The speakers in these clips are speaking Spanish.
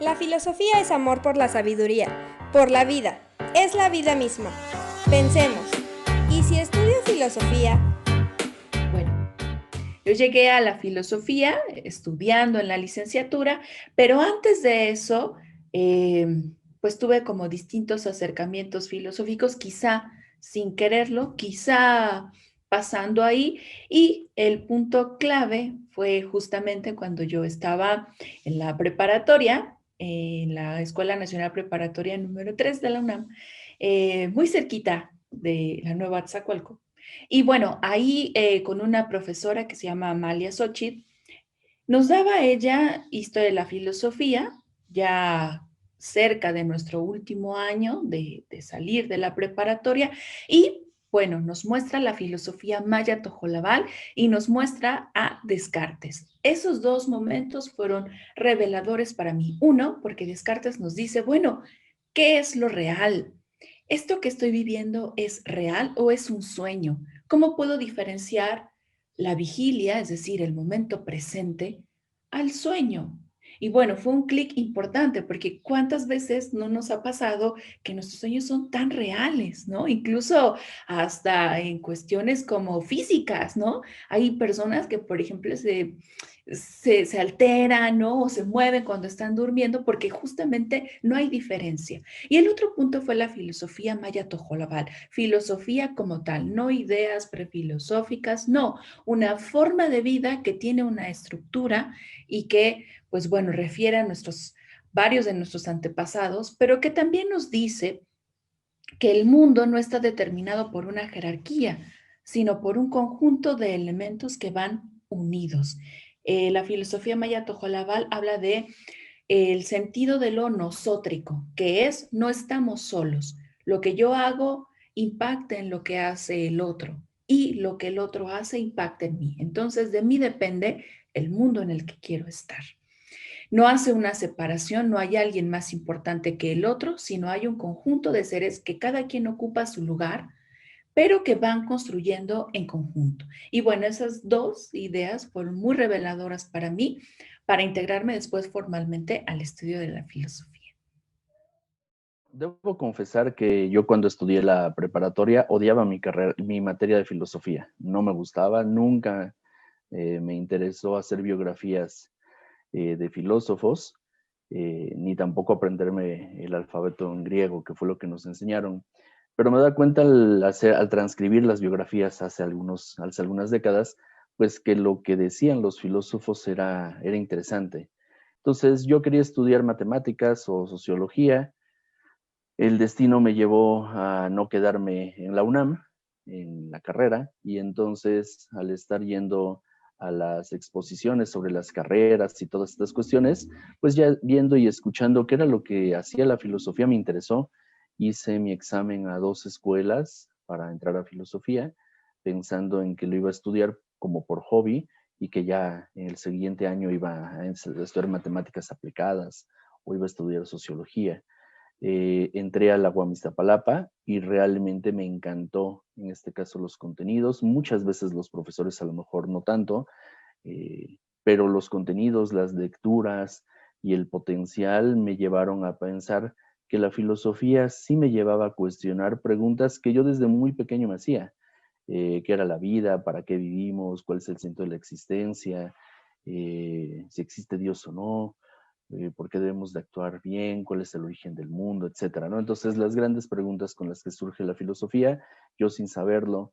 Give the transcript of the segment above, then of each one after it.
La filosofía es amor por la sabiduría, por la vida, es la vida misma. Pensemos, ¿y si estudio filosofía? Bueno, yo llegué a la filosofía estudiando en la licenciatura, pero antes de eso, eh, pues tuve como distintos acercamientos filosóficos, quizá sin quererlo, quizá pasando ahí, y el punto clave fue justamente cuando yo estaba en la preparatoria, en la Escuela Nacional Preparatoria número 3 de la UNAM, muy cerquita de la Nueva Atzacoalco. Y bueno, ahí con una profesora que se llama Amalia Xochitl, nos daba ella historia de la filosofía, ya cerca de nuestro último año de salir de la preparatoria, y bueno, nos muestra la filosofía maya tojolabal y nos muestra a Descartes. Esos dos momentos fueron reveladores para mí. Uno, porque Descartes nos dice, bueno, ¿qué es lo real? ¿Esto que estoy viviendo es real o es un sueño? ¿Cómo puedo diferenciar la vigilia, es decir, el momento presente, al sueño? Y bueno, fue un clic importante porque cuántas veces no nos ha pasado que nuestros sueños son tan reales, ¿no? Incluso hasta en cuestiones como físicas, ¿no? Hay personas que, por ejemplo, se alteran, ¿no? O se mueven cuando están durmiendo porque justamente no hay diferencia. Y el otro punto fue la filosofía maya tojolabal, filosofía como tal, no ideas prefilosóficas, no, una forma de vida que tiene una estructura y que, pues bueno, refiere a varios de nuestros antepasados, pero que también nos dice que el mundo no está determinado por una jerarquía, sino por un conjunto de elementos que van unidos. La filosofía maya tojolabal habla de el sentido de lo nosótrico, que es no estamos solos. Lo que yo hago impacta en lo que hace el otro y lo que el otro hace impacta en mí. Entonces, de mí depende el mundo en el que quiero estar. No hace una separación, no hay alguien más importante que el otro, sino hay un conjunto de seres que cada quien ocupa su lugar, pero que van construyendo en conjunto. Y bueno, esas dos ideas fueron muy reveladoras para mí, para integrarme después formalmente al estudio de la filosofía. Debo confesar que yo cuando estudié la preparatoria odiaba mi carrera, mi materia de filosofía. No me gustaba, nunca me interesó hacer biografías de filósofos, ni tampoco aprenderme el alfabeto en griego, que fue lo que nos enseñaron. Pero me da cuenta al transcribir las biografías hace algunas décadas, pues que lo que decían los filósofos era interesante. Entonces yo quería estudiar matemáticas o sociología. El destino me llevó a no quedarme en la UNAM, en la carrera, y entonces al estar yendo a las exposiciones sobre las carreras y todas estas cuestiones, pues ya viendo y escuchando qué era lo que hacía la filosofía me interesó. Hice mi examen a 2 escuelas para entrar a filosofía, pensando en que lo iba a estudiar como por hobby y que ya en el siguiente año iba a estudiar matemáticas aplicadas o iba a estudiar sociología. Entré a la UAM Iztapalapa y realmente me encantó, en este caso, los contenidos. Muchas veces los profesores a lo mejor no tanto, pero los contenidos, las lecturas y el potencial me llevaron a pensar que la filosofía sí me llevaba a cuestionar preguntas que yo desde muy pequeño me hacía. ¿Qué era la vida? ¿Para qué vivimos? ¿Cuál es el sentido de la existencia? Si existe Dios o no, por qué debemos de actuar bien, cuál es el origen del mundo, etcétera, ¿no? Entonces, las grandes preguntas con las que surge la filosofía, yo sin saberlo,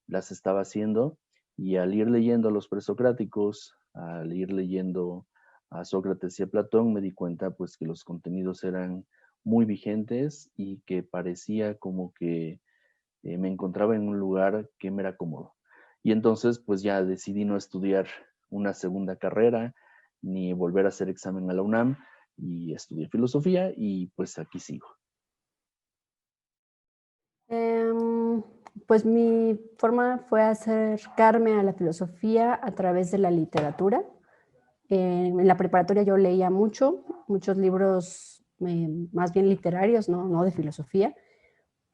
las estaba haciendo, y al ir leyendo a los presocráticos, al ir leyendo a Sócrates y a Platón, me di cuenta pues que los contenidos eran muy vigentes y que parecía como que me encontraba en un lugar que me era cómodo. Y entonces, pues ya decidí no estudiar una segunda carrera, ni volver a hacer examen a la UNAM, y estudié filosofía y pues aquí sigo. Em, pues mi forma fue acercarme a la filosofía a través de la literatura. En la preparatoria yo leía muchos libros más bien literarios, no de filosofía,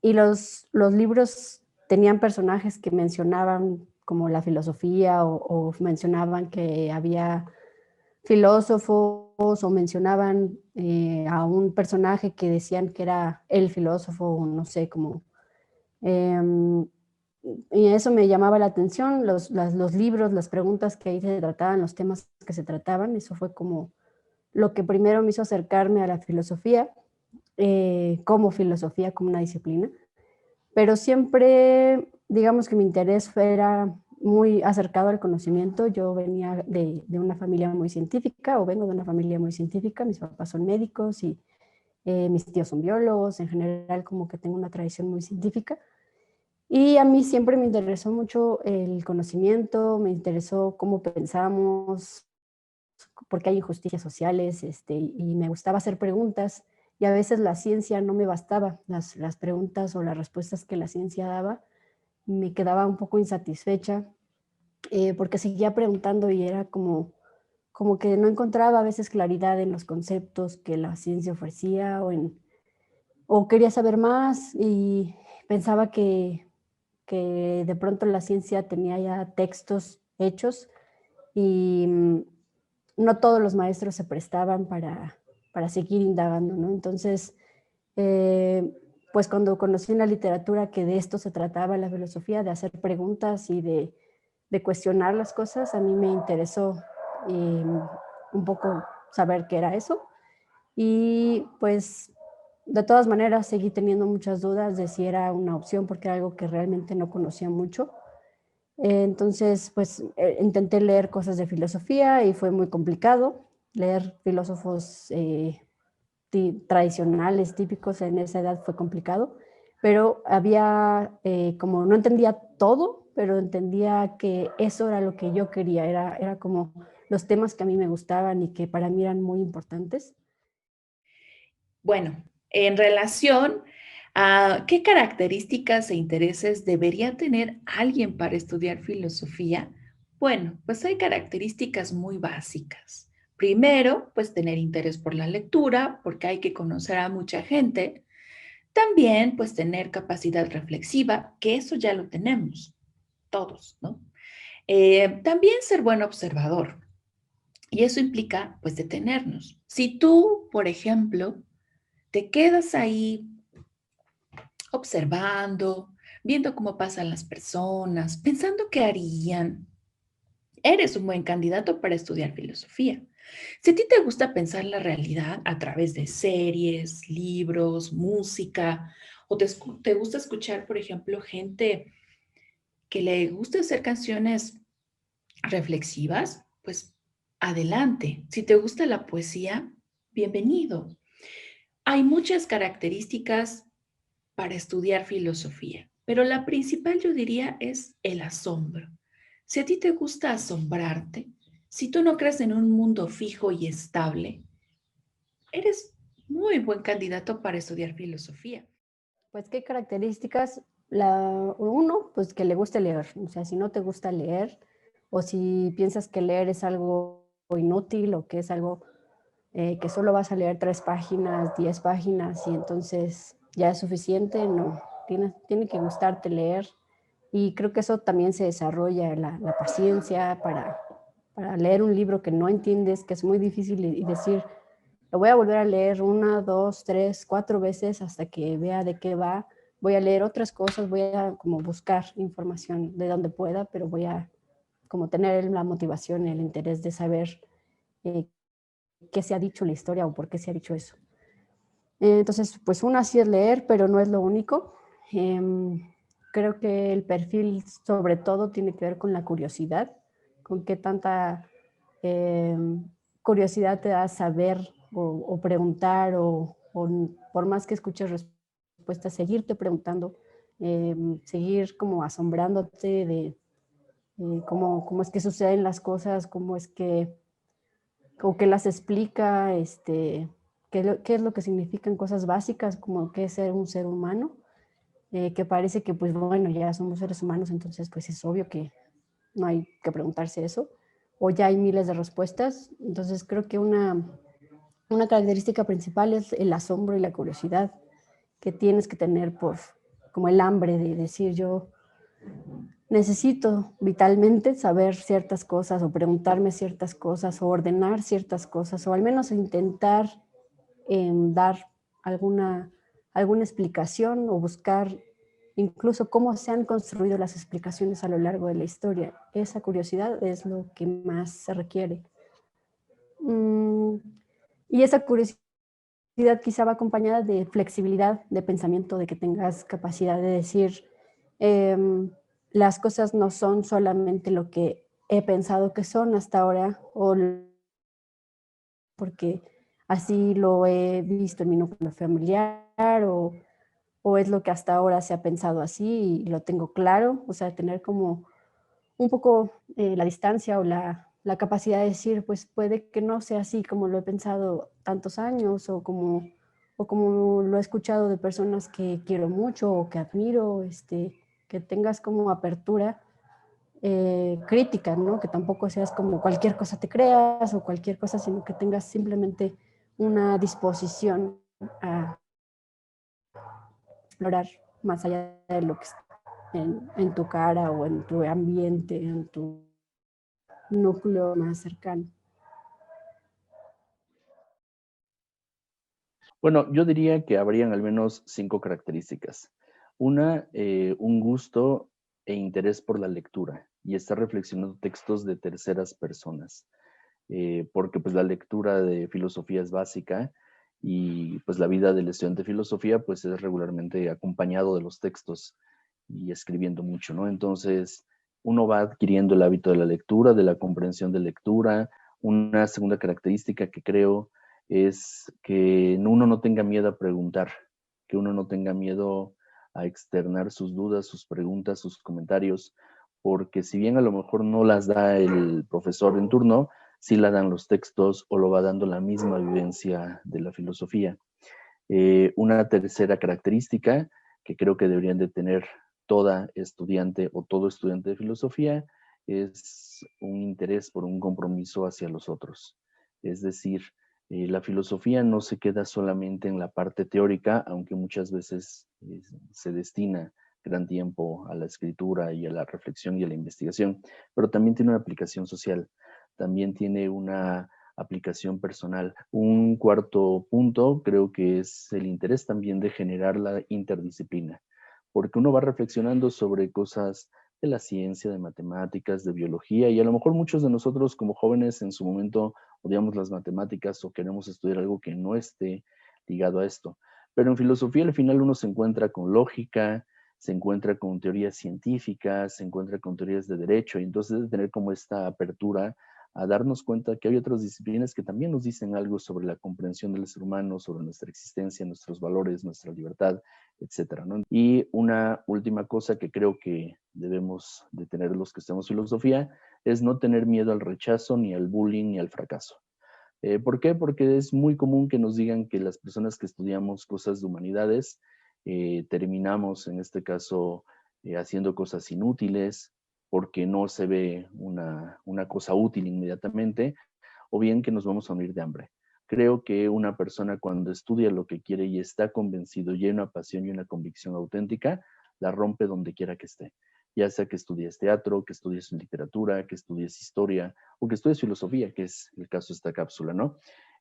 y los libros tenían personajes que mencionaban como la filosofía o mencionaban que había filósofos o mencionaban a un personaje que decían que era el filósofo, no sé, como... y eso me llamaba la atención, los libros, las preguntas que ahí se trataban, los temas que se trataban, eso fue como lo que primero me hizo acercarme a la filosofía, como filosofía, como una disciplina. Pero siempre, digamos que mi interés era muy acercado al conocimiento. Yo venía de una familia muy científica, o vengo de una familia muy científica, mis papás son médicos y mis tíos son biólogos, en general como que tengo una tradición muy científica. Y a mí siempre me interesó mucho el conocimiento, me interesó cómo pensamos, porque hay injusticias sociales, y me gustaba hacer preguntas, y a veces la ciencia no me bastaba, las preguntas o las respuestas que la ciencia daba, me quedaba un poco insatisfecha, porque seguía preguntando y era como que no encontraba a veces claridad en los conceptos que la ciencia ofrecía, o quería saber más y pensaba que de pronto la ciencia tenía ya textos hechos y no todos los maestros se prestaban para seguir indagando, ¿no? Entonces, pues cuando conocí en la literatura que de esto se trataba la filosofía, de hacer preguntas y de cuestionar las cosas, a mí me interesó un poco saber qué era eso. Y pues de todas maneras seguí teniendo muchas dudas de si era una opción porque era algo que realmente no conocía mucho. Entonces, pues intenté leer cosas de filosofía y fue muy complicado. Leer filósofos tradicionales, típicos en esa edad fue complicado, pero había, como no entendía todo, pero entendía que eso era lo que yo quería, era como los temas que a mí me gustaban y que para mí eran muy importantes. Bueno, en relación a qué características e intereses debería tener alguien para estudiar filosofía, bueno, pues hay características muy básicas. Primero, pues tener interés por la lectura, porque hay que conocer a mucha gente. También, pues tener capacidad reflexiva, que eso ya lo tenemos todos, ¿no? También ser buen observador. Y eso implica, pues, detenernos. Si tú, por ejemplo, te quedas ahí observando, viendo cómo pasan las personas, pensando qué harían, eres un buen candidato para estudiar filosofía. Si a ti te gusta pensar la realidad a través de series, libros, música, o te gusta escuchar, por ejemplo, gente que le gusta hacer canciones reflexivas, pues adelante. Si te gusta la poesía, bienvenido. Hay muchas características para estudiar filosofía, pero la principal yo diría es el asombro. Si a ti te gusta asombrarte, si tú no crees en un mundo fijo y estable, eres muy buen candidato para estudiar filosofía. Pues, ¿qué características? Uno, pues que le guste leer. O sea, si no te gusta leer o si piensas que leer es algo inútil o que es algo que solo vas a leer 3 páginas, 10 páginas y entonces ya es suficiente, no. Tiene que gustarte leer y creo que eso también se desarrolla, la paciencia para leer un libro que no entiendes, que es muy difícil y decir, lo voy a volver a leer 1, 2, 3, 4 veces hasta que vea de qué va. Voy a leer otras cosas, voy a como buscar información de donde pueda, pero voy a como tener la motivación, el interés de saber eh, qué se ha dicho en la historia o por qué se ha dicho eso. Entonces, pues una sí es leer, pero no es lo único. Creo que el perfil sobre todo tiene que ver con la curiosidad, con qué tanta curiosidad te da saber o preguntar o por más que escuches respuestas, seguirte preguntando, seguir como asombrándote de cómo es que suceden las cosas, cómo es que, o que las explica, qué es lo que significan cosas básicas como qué es ser un ser humano, que parece que pues bueno, ya somos seres humanos, entonces pues es obvio que no hay que preguntarse eso, o ya hay miles de respuestas. Entonces creo que una característica principal es el asombro y la curiosidad que tienes que tener por como el hambre de decir yo necesito vitalmente saber ciertas cosas o preguntarme ciertas cosas o ordenar ciertas cosas o al menos intentar dar alguna explicación o buscar incluso cómo se han construido las explicaciones a lo largo de la historia. Esa curiosidad es lo que más se requiere. Y esa curiosidad quizá va acompañada de flexibilidad de pensamiento, de que tengas capacidad de decir, las cosas no son solamente lo que he pensado que son hasta ahora, o porque así lo he visto en mi núcleo familiar, o es lo que hasta ahora se ha pensado así y lo tengo claro. O sea, tener como un poco la distancia o la capacidad de decir, pues puede que no sea así como lo he pensado tantos años o como lo he escuchado de personas que quiero mucho o que admiro, que tengas como apertura crítica, ¿no? Que tampoco seas como cualquier cosa te creas o cualquier cosa, sino que tengas simplemente una disposición a explorar más allá de lo que está en tu cara o en tu ambiente, en tu núcleo más cercano. Bueno, yo diría que habrían al menos 5 características. Una, un gusto e interés por la lectura y estar reflexionando textos de terceras personas, porque pues la lectura de filosofía es básica y pues la vida del estudiante de filosofía pues es regularmente acompañado de los textos y escribiendo mucho, ¿no? Entonces uno va adquiriendo el hábito de la lectura, de la comprensión de lectura. Una segunda característica que creo es que uno no tenga miedo a preguntar, que uno no tenga miedo a externar sus dudas, sus preguntas, sus comentarios, porque si bien a lo mejor no las da el profesor en turno, sí la dan los textos o lo va dando la misma vivencia de la filosofía. Una tercera característica que creo que deberían de tener toda estudiante o todo estudiante de filosofía es un interés por un compromiso hacia los otros. Es decir, la filosofía no se queda solamente en la parte teórica, aunque muchas veces se destina gran tiempo a la escritura y a la reflexión y a la investigación, pero también tiene una aplicación social, también tiene una aplicación personal. Un cuarto punto creo que es el interés también de generar la interdisciplina, porque uno va reflexionando sobre cosas de la ciencia, de matemáticas, de biología, y a lo mejor muchos de nosotros como jóvenes en su momento odiamos las matemáticas o queremos estudiar algo que no esté ligado a esto. Pero en filosofía al final uno se encuentra con lógica, se encuentra con teorías científicas, se encuentra con teorías de derecho, y entonces debe tener como esta apertura a darnos cuenta que hay otras disciplinas que también nos dicen algo sobre la comprensión del ser humano, sobre nuestra existencia, nuestros valores, nuestra libertad, etcétera, ¿no? Y una última cosa que creo que debemos de tener los que estudiamos filosofía es no tener miedo al rechazo, ni al bullying, ni al fracaso. ¿Por qué? Porque es muy común que nos digan que las personas que estudiamos cosas de humanidades terminamos, en este caso, haciendo cosas inútiles porque no se ve una cosa útil inmediatamente, o bien que nos vamos a morir de hambre. Creo que una persona cuando estudia lo que quiere y está convencido y hay una pasión y una convicción auténtica, la rompe donde quiera que esté. Ya sea que estudies teatro, que estudies literatura, que estudies historia o que estudies filosofía, que es el caso de esta cápsula, ¿no?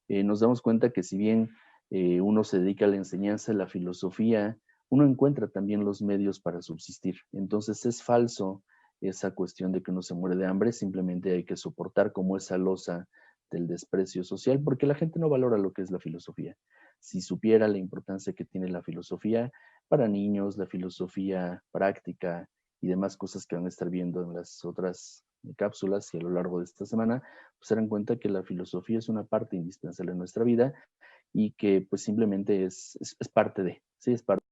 Nos damos cuenta que si bien uno se dedica a la enseñanza de la filosofía, uno encuentra también los medios para subsistir. Entonces es falso esa cuestión de que uno se muere de hambre, simplemente hay que soportar como esa losa del desprecio social, porque la gente no valora lo que es la filosofía. Si supiera la importancia que tiene la filosofía para niños, la filosofía práctica y demás cosas que van a estar viendo en las otras cápsulas y a lo largo de esta semana, pues se darán cuenta que la filosofía es una parte indispensable de nuestra vida y que pues simplemente es parte de, sí, es parte.